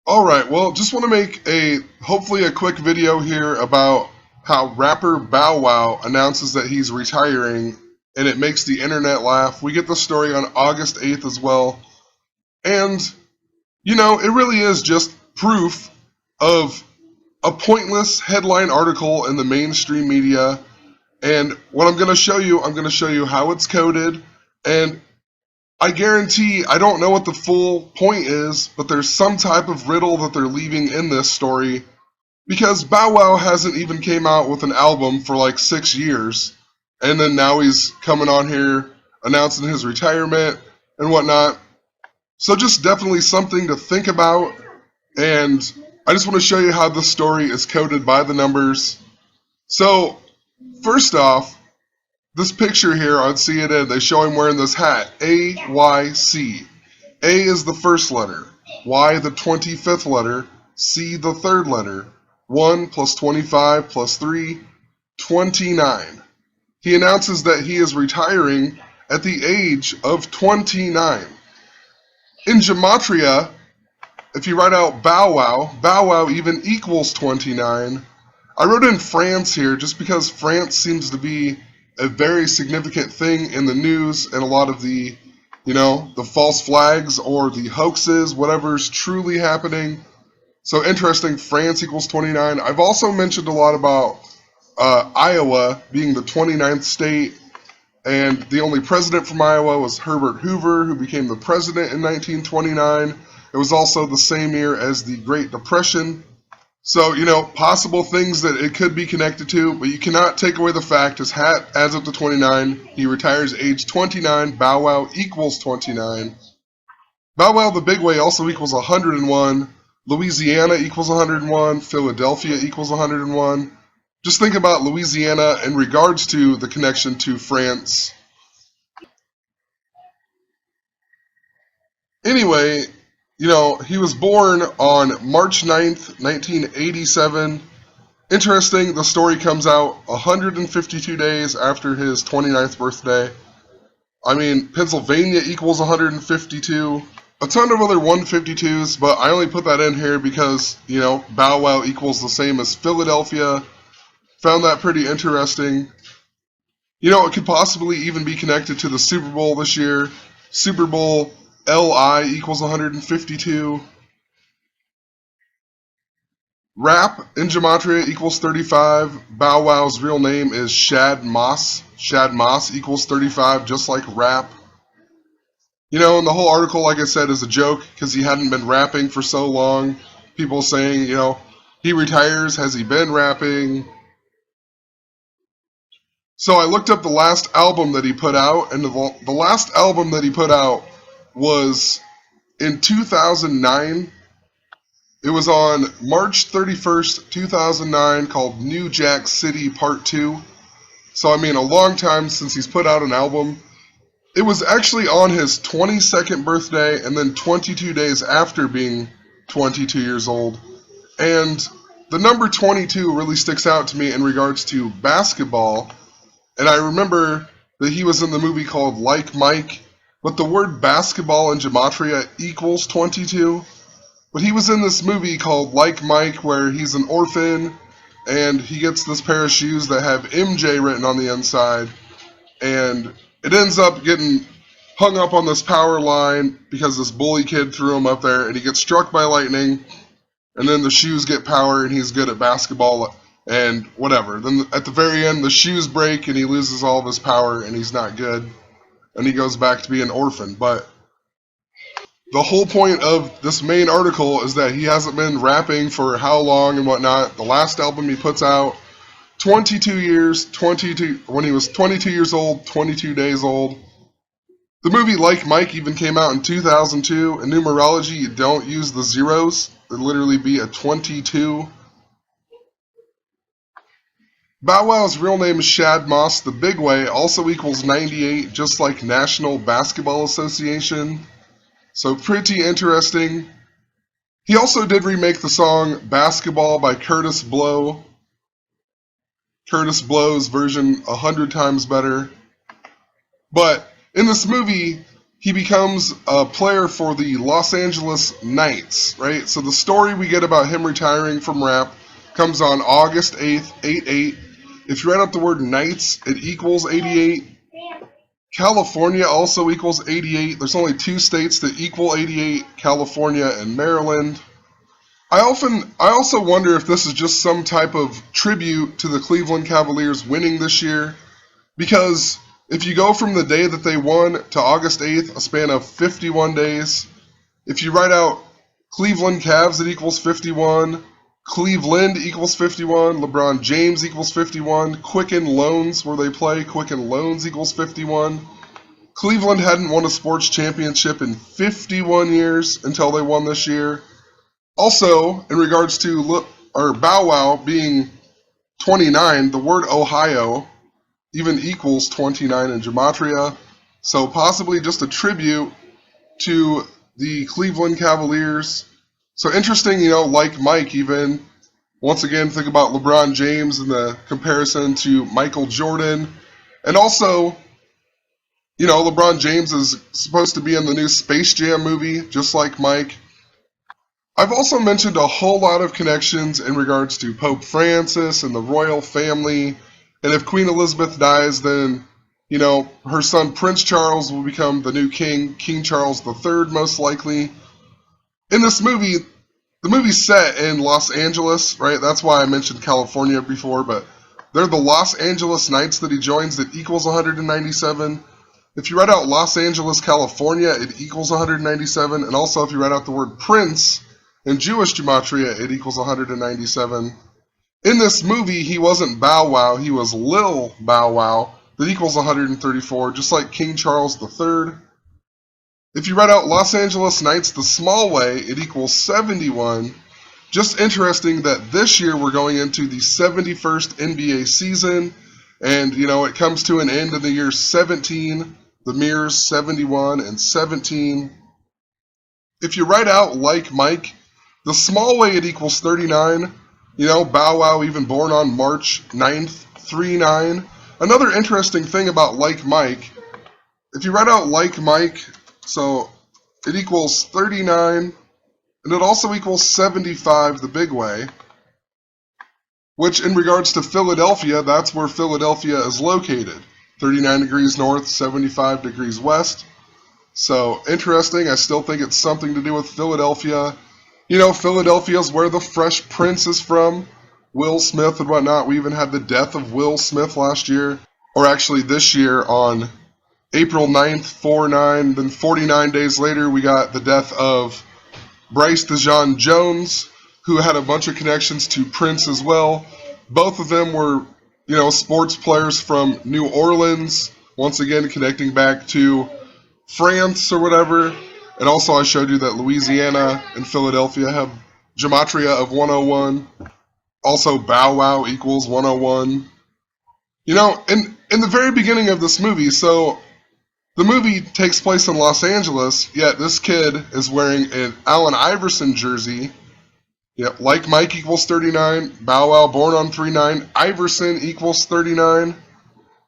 Alright, well, just want to make hopefully a quick video here about how rapper Bow Wow announces that he's retiring, and it makes the internet laugh. We get the story on August 8th as well, and, it really is just proof of a pointless headline article in the mainstream media, and what I'm going to show you how it's coded, and I guarantee I don't know what the full point is, but there's some type of riddle that they're leaving in this story because Bow Wow hasn't even came out with an album for like 6 years, and then now he's coming on here announcing his retirement and whatnot. So just definitely something to think about, and I just want to show you how this story is coded by the numbers. So first off, this picture here on CNN, they show him wearing this hat, AYC. A is the first letter, Y the 25th letter, C the third letter, 1 plus 25 plus 3, 29. He announces that he is retiring at the age of 29. In Gematria, if you write out Bow Wow, Bow Wow even equals 29. I wrote in France here just because France seems to be a very significant thing in the news and a lot of the, the false flags or the hoaxes, whatever's truly happening. So interesting, France equals 29. I've also mentioned a lot about Iowa being the 29th state, and the only president from Iowa was Herbert Hoover, who became the president in 1929. It was also the same year as the Great Depression. So, possible things that it could be connected to, but you cannot take away the fact his hat adds up to 29. He retires age 29. Bow Wow equals 29. Bow Wow the Big Way also equals 101. Louisiana equals 101. Philadelphia equals 101. Just think about Louisiana in regards to the connection to France. Anyway, he was born on March 9th, 1987. Interesting, the story comes out 152 days after his 29th birthday. I mean, Pennsylvania equals 152. A ton of other 152s, but I only put that in here because, Bow Wow equals the same as Philadelphia. Found that pretty interesting. It could possibly even be connected to the Super Bowl this year. Super Bowl LI equals 152. Rap in Gematria equals 35. Bow Wow's real name is Shad Moss. Shad Moss equals 35, just like rap. And the whole article, like I said, is a joke because he hadn't been rapping for so long. People saying, he retires. Has he been rapping? So I looked up the last album that he put out, and the last album that he put out was in 2009. It was on March 31st, 2009, called New Jack City Part 2. So, I mean, a long time since he's put out an album. It was actually on his 22nd birthday and then 22 days after being 22 years old. And the number 22 really sticks out to me in regards to basketball. And I remember that he was in the movie called Like Mike, but the word basketball in Gematria equals 22. But he was in this movie called Like Mike where he's an orphan and he gets this pair of shoes that have MJ written on the inside, and it ends up getting hung up on this power line because this bully kid threw him up there, and he gets struck by lightning, and then the shoes get power and he's good at basketball and whatever. Then at the very end the shoes break and he loses all of his power and he's not good and he goes back to be an orphan. But the whole point of this main article is that he hasn't been rapping for how long and whatnot. The last album he puts out, 22 years, 22 when he was 22 years old, 22 days old. The movie Like Mike even came out in 2002. In numerology, you don't use the zeros. It'd literally be a 22. Bow Wow's real name is Shad Moss. The Big Way also equals 98, just like National Basketball Association. So pretty interesting. He also did remake the song Basketball by Curtis Blow. Curtis Blow's version 100 times better. But in this movie, he becomes a player for the Los Angeles Knights, right? So the story we get about him retiring from rap comes on August 8th, 8/8. If you write out the word Knights, it equals 88. California also equals 88. There's only 2 states that equal 88, California and Maryland. I also wonder if this is just some type of tribute to the Cleveland Cavaliers winning this year, because if you go from the day that they won to August 8th, a span of 51 days, if you write out Cleveland Cavs, it equals 51, Cleveland equals 51, LeBron James equals 51, Quicken Loans, where they play, Quicken Loans equals 51. Cleveland hadn't won a sports championship in 51 years until they won this year. Also, in regards to Bow Wow being 29, the word Ohio even equals 29 in Gematria. So possibly just a tribute to the Cleveland Cavaliers. So interesting, like Mike even. Once again, think about LeBron James and the comparison to Michael Jordan. And also, LeBron James is supposed to be in the new Space Jam movie, just like Mike. I've also mentioned a whole lot of connections in regards to Pope Francis and the royal family. And if Queen Elizabeth dies, then, her son Prince Charles will become the new king, King Charles III, most likely. In this movie, the movie's set in Los Angeles, right? That's why I mentioned California before, but they're the Los Angeles Knights that he joins that equals 197. If you write out Los Angeles, California, it equals 197. And also, if you write out the word Prince in Jewish Gematria, it equals 197. In this movie, he wasn't Bow Wow, he was Lil Bow Wow. That equals 134, just like King Charles III. If you write out Los Angeles Knights the small way, it equals 71. Just interesting that this year we're going into the 71st NBA season, and, it comes to an end in the year 17. The mirrors 71 and 17. If you write out like Mike, the small way, it equals 39. Bow Wow even born on March 9th, 39. Another interesting thing about like Mike, if you write out like Mike, so it equals 39, and it also equals 75 the big way, which in regards to Philadelphia, that's where Philadelphia is located. 39 degrees north, 75 degrees west. So interesting. I still think it's something to do with Philadelphia. Philadelphia is where the Fresh Prince is from. Will Smith and whatnot. We even had the death of Will Smith last year. Or actually this year on April 9th, 4/9. Then 49 days later, we got the death of Bryce DeJean Jones, who had a bunch of connections to Prince as well. Both of them were, sports players from New Orleans. Once again, connecting back to France or whatever. And also I showed you that Louisiana and Philadelphia have Gematria of 101. Also Bow Wow equals 101. In the very beginning of this movie, so the movie takes place in Los Angeles, yet this kid is wearing an Allen Iverson jersey. Yep, like Mike equals 39, Bow Wow born on 3/9, Iverson equals 39.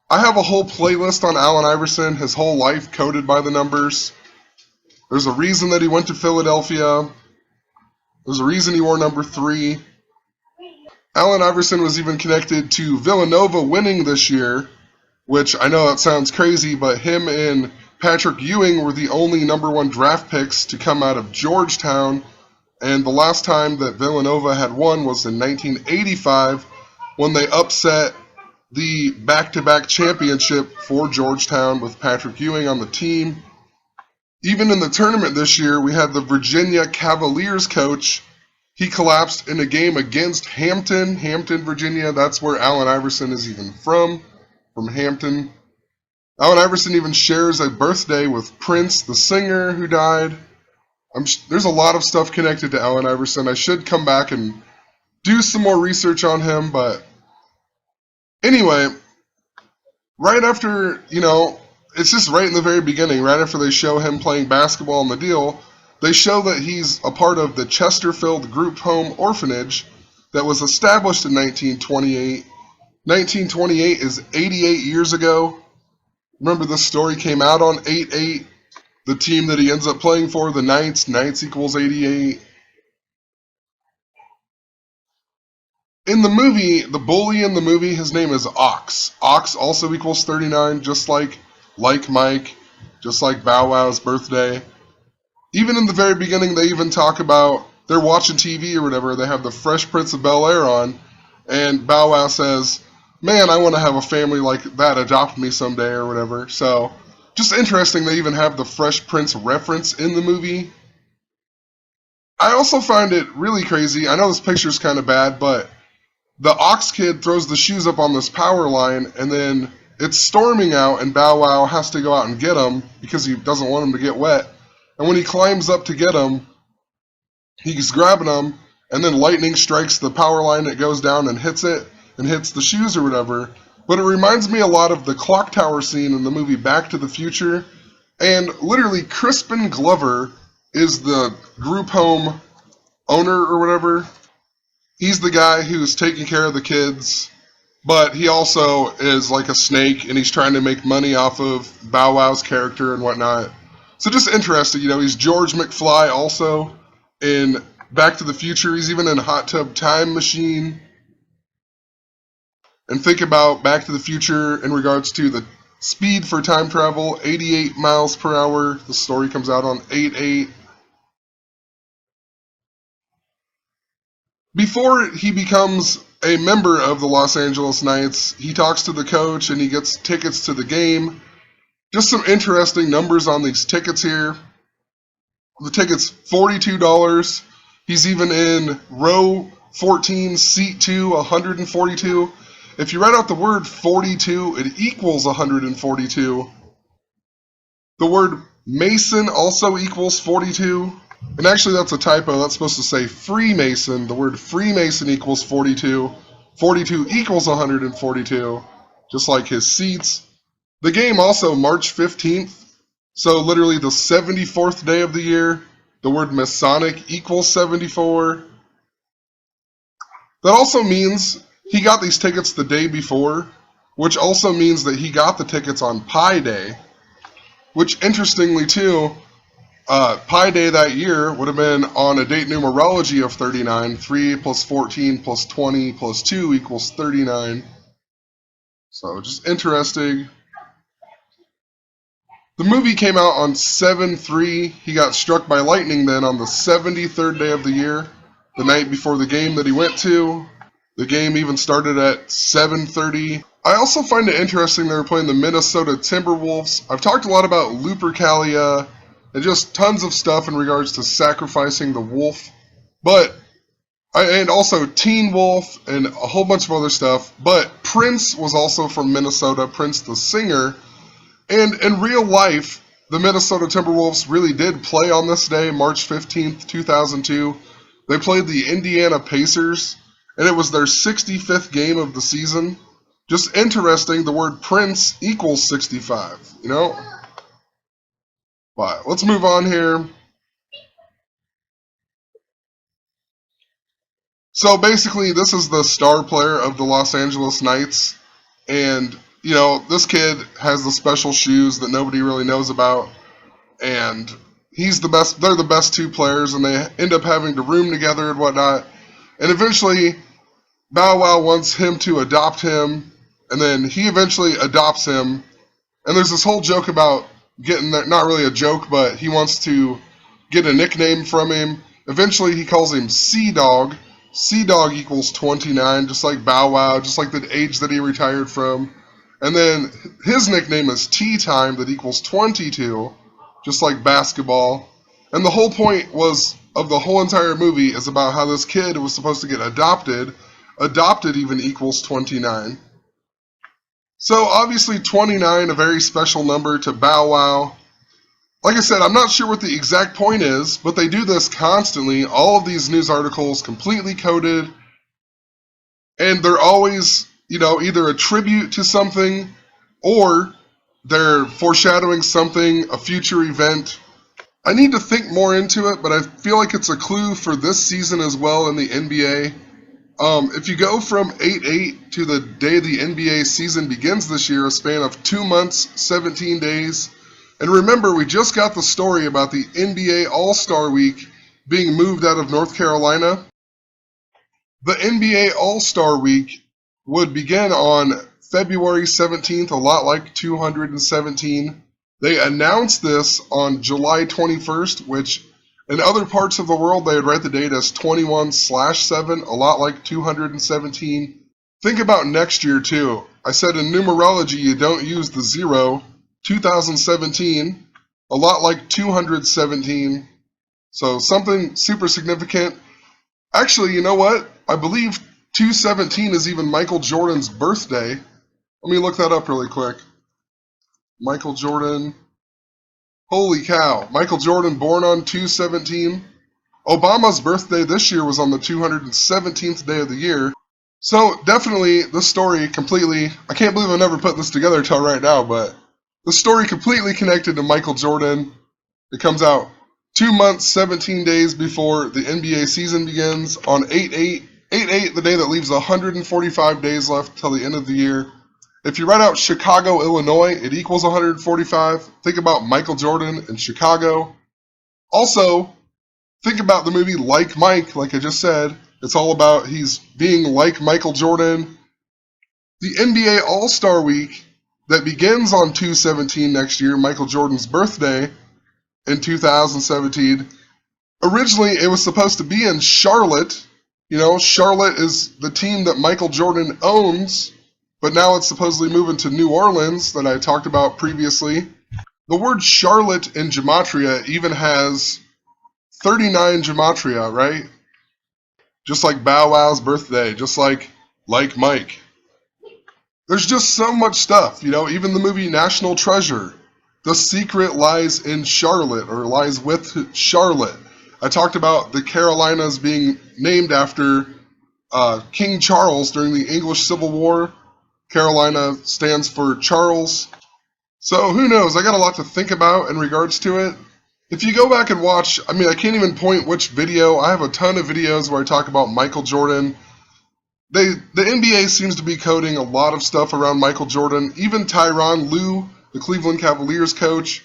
I have a whole playlist on Allen Iverson, his whole life coded by the numbers. There's a reason that he went to Philadelphia. There's a reason he wore number 3. Allen Iverson was even connected to Villanova winning this year, which I know that sounds crazy, but him and Patrick Ewing were the only number 1 draft picks to come out of Georgetown, and the last time that Villanova had won was in 1985 when they upset the back-to-back championship for Georgetown with Patrick Ewing on the team. Even in the tournament this year, we had the Virginia Cavaliers coach. He collapsed in a game against Hampton, Virginia. That's where Allen Iverson is even from Hampton. Allen Iverson even shares a birthday with Prince, the singer who died. There's a lot of stuff connected to Allen Iverson. I should come back and do some more research on him, but anyway, right after, it's just right in the very beginning, right after they show him playing basketball in the deal, they show that he's a part of the Chesterfield Group Home Orphanage that was established in 1928. 1928 is 88 years ago. Remember, this story came out on 8/8. the team that he ends up playing for, the Knights. Knights equals 88. In the movie, the bully in the movie, his name is Ox. Ox also equals 39, just like Mike, just like Bow Wow's birthday. Even in the very beginning, they even talk about they're watching TV or whatever. They have the Fresh Prince of Bel-Air on, and Bow Wow says, "Man, I want to have a family like that. Adopt me someday," or whatever. So, just interesting. They even have the Fresh Prince reference in the movie. I also find it really crazy. I know this picture's kind of bad, but the Ox Kid throws the shoes up on this power line, and then it's storming out, and Bow Wow has to go out and get them because he doesn't want them to get wet. And when he climbs up to get them, he's grabbing them, and then lightning strikes the power line. It goes down and hits it, and hits the shoes or whatever. But it reminds me a lot of the clock tower scene in the movie Back to the Future. And literally, Crispin Glover is the group home owner or whatever. He's the guy who's taking care of the kids, but he also is like a snake, and he's trying to make money off of Bow Wow's character and whatnot. So just interesting, he's George McFly also in Back to the Future. He's even in Hot Tub Time Machine. And think about Back to the Future in regards to the speed for time travel, 88 miles per hour. The story comes out on 8/8. Before he becomes a member of the Los Angeles Knights, he talks to the coach and he gets tickets to the game. Just some interesting numbers on these tickets here. The ticket's $42. He's even in row 14, seat 2, 142. If you write out the word 42, it equals 142. The word Mason also equals 42. And actually, that's a typo. That's supposed to say Freemason. The word Freemason equals 42. 42 equals 142, just like his seats. The game also March 15th. So literally the 74th day of the year. The word Masonic equals 74. That also means he got these tickets the day before, which also means that he got the tickets on Pi Day. Which, interestingly too, Pi Day that year would have been on a date numerology of 39. 3 plus 14 plus 20 plus 2 equals 39. So just interesting. The movie came out on 7/3. He got struck by lightning then on the 73rd day of the year, the night before the game that he went to. The game even started at 7:30. I also find it interesting they were playing the Minnesota Timberwolves. I've talked a lot about Lupercalia and just tons of stuff in regards to sacrificing the wolf. And also Teen Wolf and a whole bunch of other stuff. But Prince was also from Minnesota, Prince the singer. And in real life, the Minnesota Timberwolves really did play on this day, March 15th, 2002. They played the Indiana Pacers, and it was their 65th game of the season. Just interesting, the word Prince equals 65, But let's move on here. So basically, this is the star player of the Los Angeles Knights, and this kid has the special shoes that nobody really knows about, and he's the best. They're the best two players, and they end up having to room together and whatnot. And eventually, Bow Wow wants him to adopt him, and then he eventually adopts him. And there's this whole joke about getting there, not really a joke, but he wants to get a nickname from him. Eventually, he calls him Sea Dog. Sea Dog equals 29, just like Bow Wow, just like the age that he retired from. And then his nickname is Tea Time, that equals 22, just like basketball. And the whole point of the whole entire movie is about how this kid was supposed to get adopted. Adopted even equals 29. So obviously 29, a very special number to Bow Wow. Like I said, I'm not sure what the exact point is, but they do this constantly. All of these news articles completely coded, and they're always, either a tribute to something or they're foreshadowing something, a future event. I need to think more into it, but I feel like it's a clue for this season as well in the NBA. If you go from 8/8 to the day the NBA season begins this year, a span of 2 months, 17 days, And remember, we just got the story about the NBA All-Star Week being moved out of North Carolina. The NBA All-Star Week would begin on February 17th, a lot like 217. They announced this on July 21st, which in other parts of the world they would write the date as 21/7, a lot like 217. Think about next year too. I said in numerology you don't use the zero. 2017, a lot like 217. So something super significant. Actually, you know what? I believe 217 is even Michael Jordan's birthday. Let me look that up really quick. Michael Jordan. Holy cow. Michael Jordan born on 217. Obama's birthday this year was on the 217th day of the year. So definitely the story completely, I can't believe I never put this together till right now, but the story completely connected to Michael Jordan. It comes out 2 months, 17 days before the NBA season begins on 8/8, the day that leaves 145 days left till the end of the year. If you write out Chicago, Illinois, it equals 145. Think about Michael Jordan in Chicago. Also, think about the movie Like Mike, like I just said. It's all about he's being like Michael Jordan. The NBA All-Star Week that begins on 2/17 next year, Michael Jordan's birthday in 2017. Originally, it was supposed to be in Charlotte. You know, Charlotte is the team that Michael Jordan owns, but now it's supposedly moving to New Orleans that I talked about previously. The word Charlotte in Gematria even has 39 Gematria, right? Just like Bow Wow's birthday, just like Mike. There's just so much stuff, you know, even the movie National Treasure. The secret lies in Charlotte, or lies with Charlotte. I talked about the Carolinas being named after King Charles during the English Civil War. Carolina stands for Charles. So who knows? I got a lot to think about in regards to it. If you go back and watch, I mean, I can't even point which video. I have a ton of videos where I talk about Michael Jordan. The NBA seems to be coding a lot of stuff around Michael Jordan. Even Tyronn Lue, the Cleveland Cavaliers coach,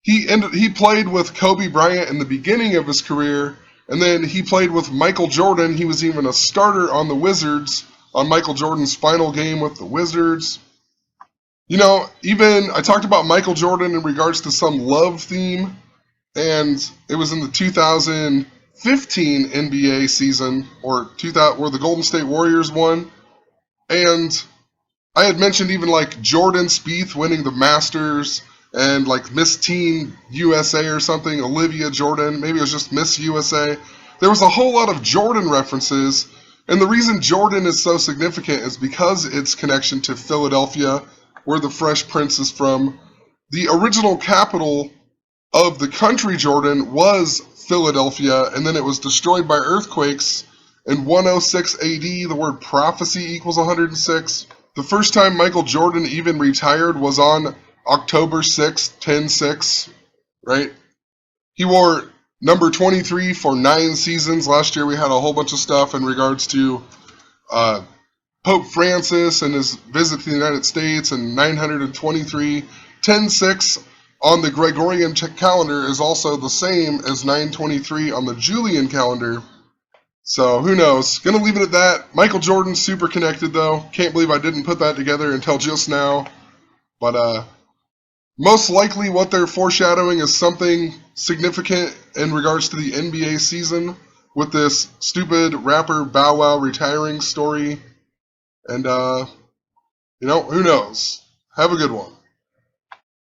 he played with Kobe Bryant in the beginning of his career, and then he played with Michael Jordan. He was even a starter on the Wizards on Michael Jordan's final game with the Wizards. You know, even I talked about Michael Jordan in regards to some love theme, and it was in the 2015 NBA season, or 2000, where the Golden State Warriors won, and I had mentioned even like Jordan Spieth winning the Masters, and like Miss Teen USA or something, Olivia Jordan, maybe it was just Miss USA. There was a whole lot of Jordan references, and the reason Jordan is so significant is because its connection to Philadelphia, where the Fresh Prince is from. The original capital of the country Jordan was Philadelphia, and then it was destroyed by earthquakes in 106 AD. The word prophecy equals 106. The first time Michael Jordan even retired was on October 6th, 10/6, right? He wore number 23 for 9 seasons. Last year we had a whole bunch of stuff in regards to Pope Francis and his visit to the United States in 923. 10/6 on the Gregorian calendar is also the same as 923 on the Julian calendar. So who knows? Gonna leave it at that. Michael Jordan, super connected though. Can't believe I didn't put that together until just now. But most likely what they're foreshadowing is something significant in regards to the NBA season with this stupid rapper Bow Wow retiring story. And, you know, who knows? Have a good one.